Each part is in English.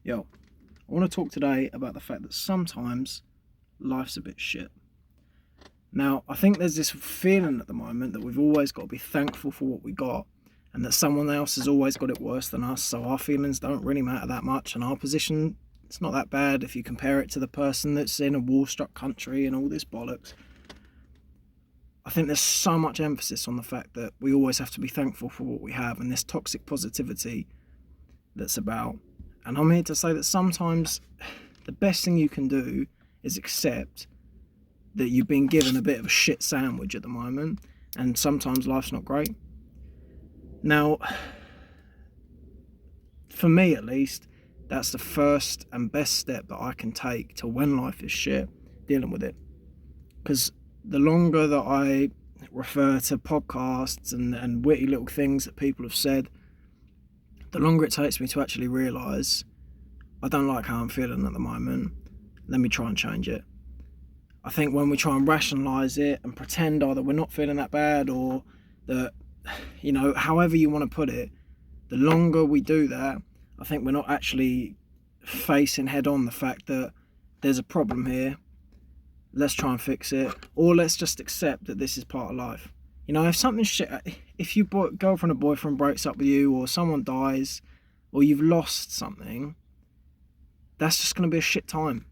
Yo, I want to talk today about the fact that sometimes life's a bit shit. Now, I think there's this feeling at the moment that we've always got to be thankful for what we got, and that someone else has always got it worse than us, so our feelings don't really matter that much, and our position, it's not that bad if you compare it to the person that's in a war-struck country and all this bollocks. I think there's so much emphasis on the fact that we always have to be thankful for what we have, and this toxic positivity that's about. And I'm here to say that sometimes the best thing you can do is accept that you've been given a bit of a shit sandwich at the moment, and sometimes life's not great. Now, for me at least, that's the first and best step that I can take to when life is shit, dealing with it. Because the longer that I refer to podcasts and witty little things that people have said, the longer it takes me to actually realise I don't like how I'm feeling at the moment. Let me try and change it. I think when we try and rationalise it and pretend either we're not feeling that bad or that, however you want to put it, the longer we do that, I think we're not actually facing head on the fact that there's a problem here. Let's try and fix it, or let's just accept that this is part of life. If something's shit, if your girlfriend or boyfriend breaks up with you, or someone dies, or you've lost something, that's just going to be a shit time.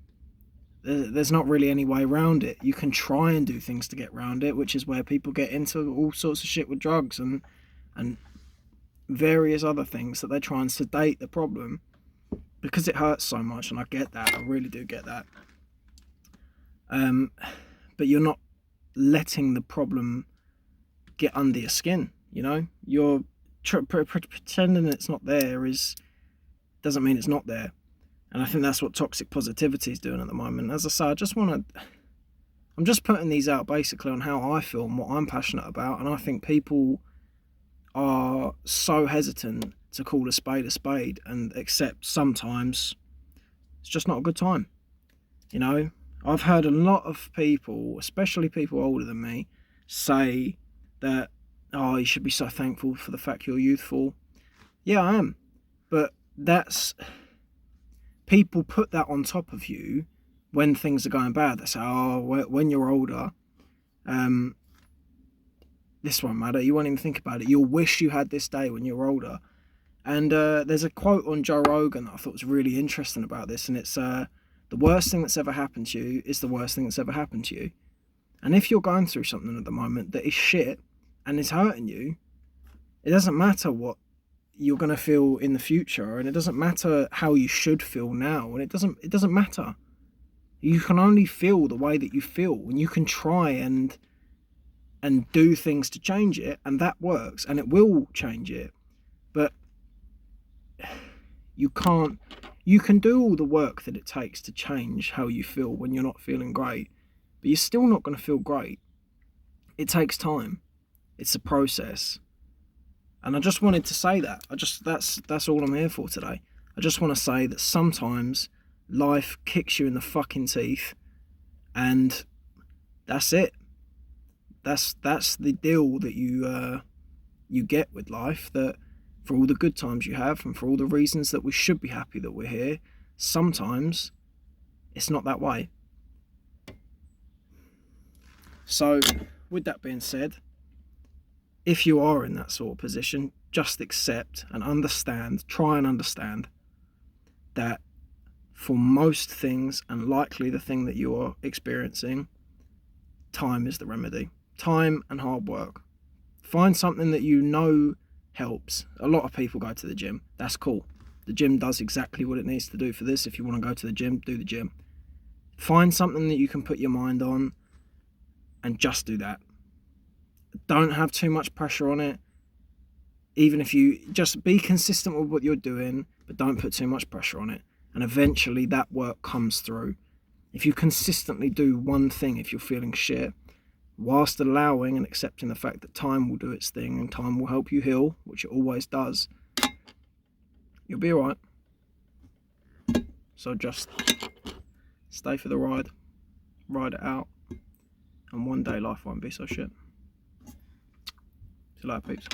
There's not really any way around it. You can try and do things to get around it, which is where people get into all sorts of shit with drugs and various other things that they try and sedate the problem because it hurts so much, and I get that. I really do get that. But you're not letting the problem get under your skin. You're pretending it's not there doesn't mean it's not there. And I think that's what toxic positivity is doing at the moment. As I say, I'm just putting these out basically on how I feel and what I'm passionate about. And I think people are so hesitant to call a spade and accept sometimes it's just not a good time. I've heard a lot of people, especially people older than me, say that, oh, you should be so thankful for the fact you're youthful. Yeah, I am. But people put that on top of you when things are going bad. They say, oh, when you're older, this won't matter. You won't even think about it. You'll wish you had this day when you're older. And there's a quote on Joe Rogan that I thought was really interesting about this, and it's the worst thing that's ever happened to you is the worst thing that's ever happened to you. And if you're going through something at the moment that is shit and is hurting you, it doesn't matter what you're going to feel in the future, and it doesn't matter how you should feel now, and it doesn't matter. You can only feel the way that you feel, and you can try and do things to change it, and that works, and it will change it. But you can do all the work that it takes to change how you feel when you're not feeling great, but you're still not going to feel great. It takes time. It's a process. And I just wanted to say that. That's all I'm here for today. I just want to say that sometimes life kicks you in the fucking teeth, and that's it. That's the deal that you get with life, that for all the good times you have and for all the reasons that we should be happy that we're here, sometimes it's not that way. So, with that being said, if you are in that sort of position, just accept and try and understand that for most things, and likely the thing that you're experiencing, time is the remedy. Time and hard work. Find something that helps. A lot of people go to the gym. That's cool. The gym does exactly what it needs to do for this. If you want to go to the gym, do the gym. Find something that you can put your mind on and just do that. Don't have too much pressure on it. Even if you just be consistent with what you're doing, but don't put too much pressure on it. And eventually that work comes through. If you consistently do one thing, if you're feeling shit, whilst allowing and accepting the fact that time will do its thing and time will help you heal, which it always does, you'll be alright. So just stay for the ride it out, and one day life won't be so shit. See you later, peeps.